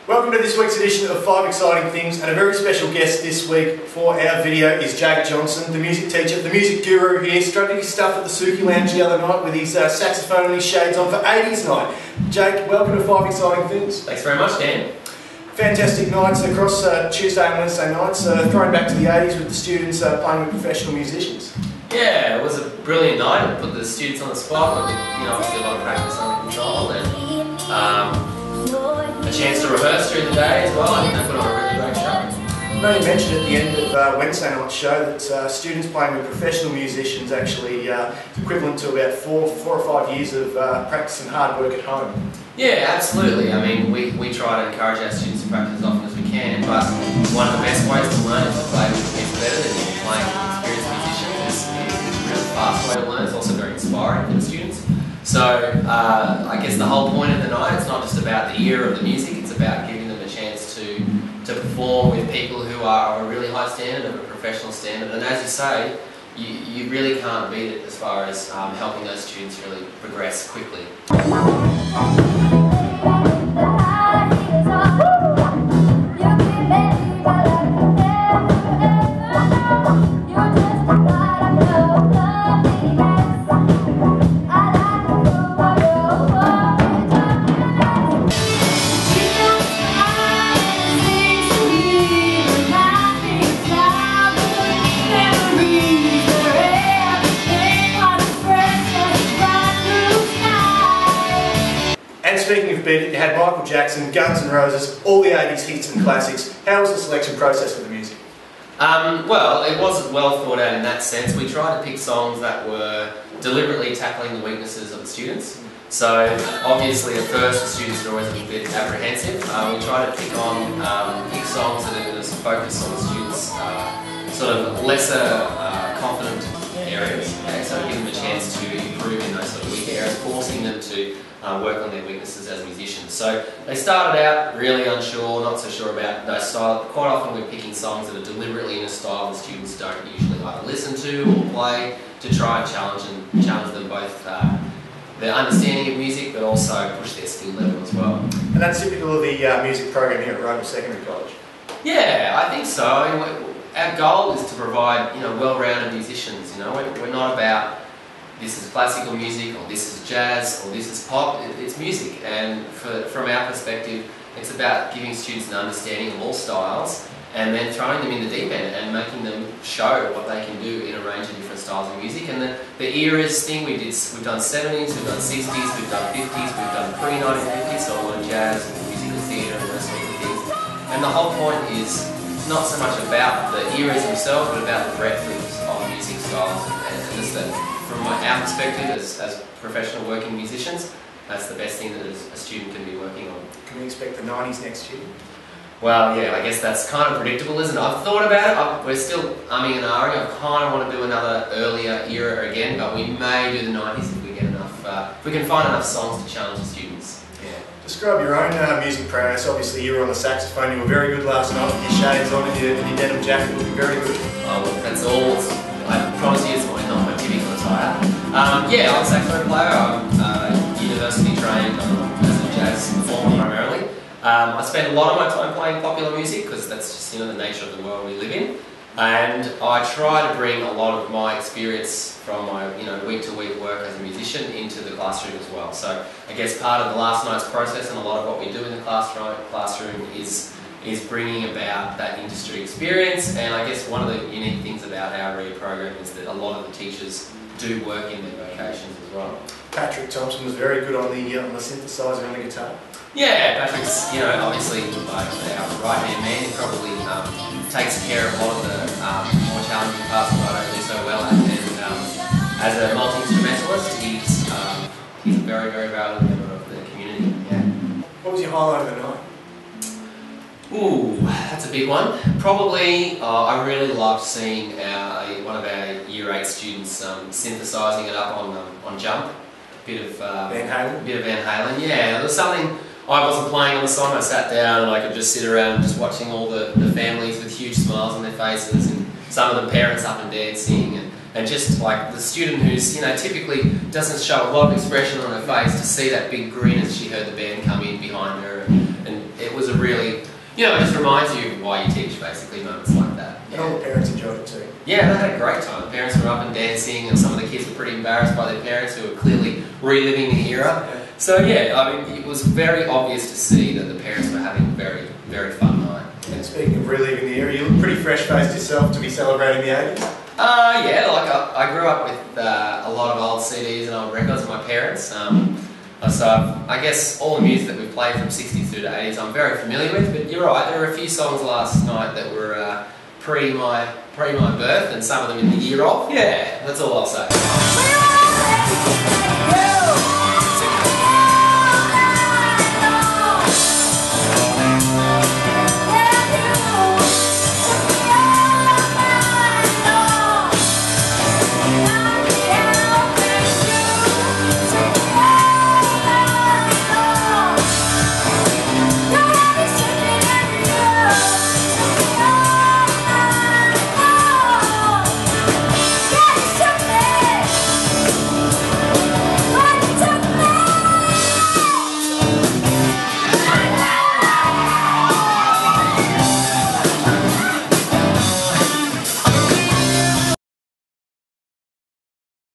Welcome to this week's edition of 5 Exciting Things, and a very special guest this week for our video is Jake Johnson, the music teacher, the music guru here, strutting his stuff at the Sooki Lounge the other night with his saxophone and his shades on for 80s night. Jake, welcome to 5 Exciting Things. Thanks very much, Dan. Fantastic nights across Tuesday and Wednesday nights, thrown back to the 80s with the students playing with professional musicians. Yeah, it was a brilliant night. It put the students on the spot. Obviously a lot of practice under control and a chance to rehearse during the day as well. I think they put on a really great show. I know you mentioned at the end of Wednesday night's show that students playing with professional musicians actually equivalent to about four or 5 years of practice and hard work at home. Yeah, absolutely. I mean, we try to encourage our students to practice as often as we can, but one of the best ways to learn is to play with people better than playing with experienced musicians. It's a really fast way to learn. It's also very inspiring for the students. So I guess the whole point of the night, it's not just about the ear of the music, it's about giving them a chance to perform with people who are of a really high standard, of a professional standard, and as you say, you really can't beat it as far as helping those students really progress quickly. Speaking of beat it, you had Michael Jackson, Guns N' Roses, all the 80s hits and classics. How was the selection process for the music? Well, it wasn't well thought out in that sense. We tried to pick songs that were deliberately tackling the weaknesses of the students. So obviously at first the students are always a bit apprehensive. We try to pick songs that are going to focus on the students' sort of lesser confident areas. Okay? So give them a chance to improve in those sort of weak areas, forcing them to work on their weaknesses as musicians. So they started out really unsure, not so sure about their style. Quite often we're picking songs that are deliberately in a style the students don't usually either listen to or play, to try and challenge them both their understanding of music, but also push their skill level as well. And that's typical of the music program here at Rowville Secondary College? Yeah, I think so. I mean, our goal is to provide well-rounded musicians. We're not about this is classical music, or this is jazz, or this is pop. It's music, and from our perspective, it's about giving students an understanding of all styles, and then throwing them in the deep end and making them show what they can do in a range of different styles of music. And the eras thing, we've done 70s, we've done 60s, we've done 50s, we've done pre-1950s, so a lot of jazz, and musical theatre, and those sorts of things. And the whole point is not so much about the eras themselves, but about the breadth of music styles, and just that. From our perspective as professional working musicians, that's the best thing that a student can be working on. Can we expect the 90s next year? Well, yeah, I guess that's kind of predictable, isn't it? I've thought about it. We're still umming and ahhing. I kind of want to do another earlier era again, but we may do the 90s if we get enough. If we can find enough songs to challenge the students. Yeah. Describe your own music prowess. Obviously, you were on the saxophone. You were very good last night with your shades on and your denim jacket, looking very good. Oh, look, that's all. I promise you, it's not my typical attire. Yeah, I'm a saxophone player. I'm university trained as a jazz performer primarily. I spend a lot of my time playing popular music because that's just the nature of the world we live in. And I try to bring a lot of my experience from my week-to-week work as a musician into the classroom as well. So I guess part of the last night's process and a lot of what we do in the classroom is bringing about that industry experience, and I guess one of the unique things about our RIA program is that a lot of the teachers do work in their vocations as well. Patrick Thompson was very good on the synthesizer and the guitar. Yeah, Patrick's obviously like our right-hand man. He probably takes care of a lot of the more challenging parts that I don't do so well at, and as a multi-instrumentalist, he's a very, very valuable member of the community. Yeah. What was your highlight of the night? Ooh, that's a big one. Probably, I really loved seeing one of our Year 8 students synthesising it up on Jump. A bit of Van Halen. Yeah, there was something. I wasn't playing on the song. I sat down and I could just sit around just watching all the families with huge smiles on their faces, and some of the parents up and dancing, and just like the student who's typically doesn't show a lot of expression on her face, to see that big grin as she heard the band come in behind her, and it was was a really, you know, it just reminds you of why you teach, basically, moments like that. And all the parents enjoyed it too. Yeah, they had a great time. The parents were up and dancing, and some of the kids were pretty embarrassed by their parents who were clearly reliving the era. Yeah. So yeah, I mean, it was very obvious to see that the parents were having a very, very fun night. And speaking of reliving the era, you look pretty fresh-faced yourself to be celebrating the 80s. Yeah, like I grew up with a lot of old CDs and old records of my parents. So I guess all the music that we've played from 60s through to 80s I'm very familiar with, but you're right, there were a few songs last night that were pre my birth and some of them in the year of. Yeah, that's all I'll say.